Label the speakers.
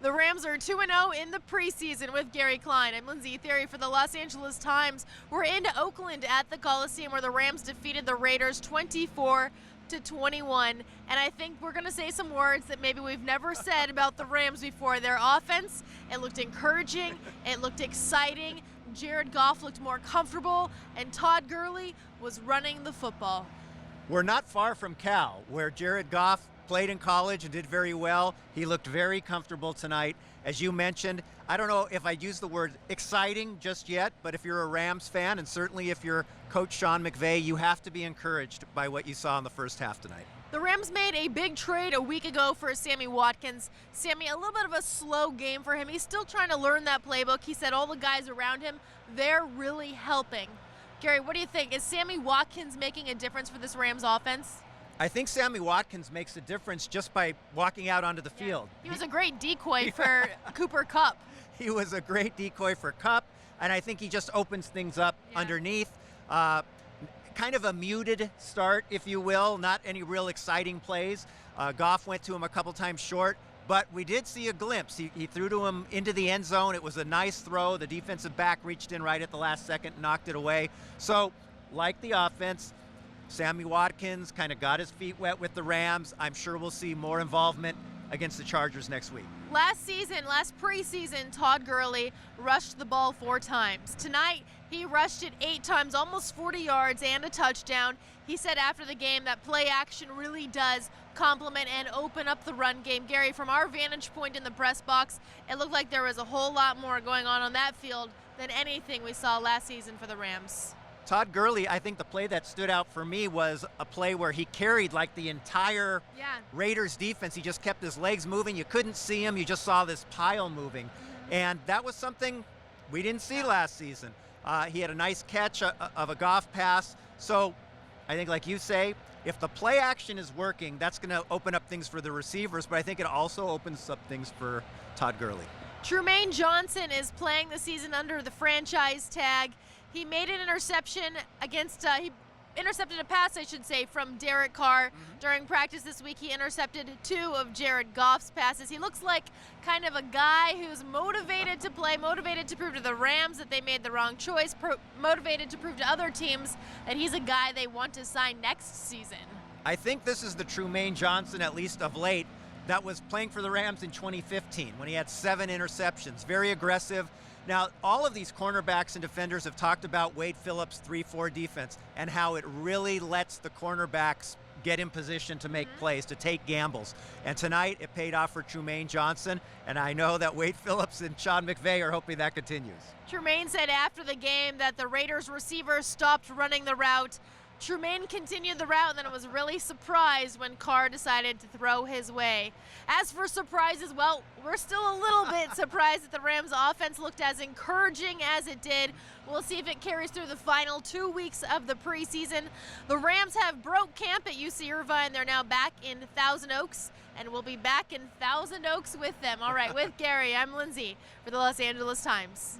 Speaker 1: The Rams are 2-0 in the preseason with Gary Klein. I'm Lindsay Theory for the Los Angeles Times. We're in Oakland at the Coliseum where the Rams defeated the Raiders 24-21. And I think we're going to say some words that maybe we've never said about the Rams before. Their offense, it looked encouraging, it looked exciting. Jared Goff looked more comfortable, and Todd Gurley was running the football.
Speaker 2: We're not far from Cal, where Jared Goff played in college and did very well. He looked very comfortable tonight. As you mentioned, I don't know if I'd use the word exciting just yet, but if you're a Rams fan, and certainly if you're Coach Sean McVay, you have to be encouraged by what you saw in the first half tonight.
Speaker 1: The Rams made a big trade a week ago for Sammy Watkins. Sammy, a little bit of a slow game for him. He's still trying to learn that playbook. He said all the guys around him, they're really helping. Gary, what do you think? Is Sammy Watkins making a difference for this Rams offense?
Speaker 2: I think Sammy Watkins makes a difference just by walking out onto the field.
Speaker 1: He was a great decoy for Cooper Kupp.
Speaker 2: He was a great decoy for Kupp, and I think he just opens things up underneath. Kind of a muted start, if you will, not any real exciting plays. Goff went to him a couple times short, but we did see a glimpse. He threw to him into the end zone. It was a nice throw. The defensive back reached in right at the last second and knocked it away. So, like the offense, Sammy Watkins kind of got his feet wet with the Rams. I'm sure we'll see more involvement against the Chargers next week.
Speaker 1: Last preseason, Todd Gurley rushed the ball 4 times. Tonight, he rushed it 8 times, almost 40 yards and a touchdown. He said after the game that play action really does complement and open up the run game. Gary, from our vantage point in the press box, it looked like there was a whole lot more going on that field than anything we saw last season for the Rams.
Speaker 2: Todd Gurley, I think the play that stood out for me was a play where he carried like the entire Raiders defense. He just kept his legs moving. You couldn't see him. You just saw this pile moving. And that was something we didn't see last season. He had a nice catch of a Goff pass. So I think, like you say, if the play action is working, that's going to open up things for the receivers, but I think it also opens up things for Todd Gurley.
Speaker 1: Trumaine Johnson is playing the season under the franchise tag. He made an interception against, he intercepted a pass, I should say, from Derek Carr. During practice this week, he intercepted 2 of Jared Goff's passes. He looks like kind of a guy who's motivated to play, motivated to prove to the Rams that they made the wrong choice, motivated to prove to other teams that he's a guy they want to sign next season.
Speaker 2: I think this is the Trumaine Johnson, at least of late, that was playing for the Rams in 2015 when he had 7 interceptions. Very aggressive. Now, all of these cornerbacks and defenders have talked about Wade Phillips' 3-4 defense and how it really lets the cornerbacks get in position to make plays, to take gambles. And tonight, it paid off for Trumaine Johnson, and I know that Wade Phillips and Sean McVay are hoping that continues.
Speaker 1: Trumaine said after the game that the Raiders receivers stopped running the route. Trumaine continued the route and then was really surprised when Carr decided to throw his way. As for surprises, well, we're still a little bit surprised that the Rams offense looked as encouraging as it did. We'll see if it carries through the final 2 weeks of the preseason. The Rams have broke camp at UC Irvine. They're now back in Thousand Oaks, and we'll be back in Thousand Oaks with them. All right, with Gary, I'm Lindsay for the Los Angeles Times.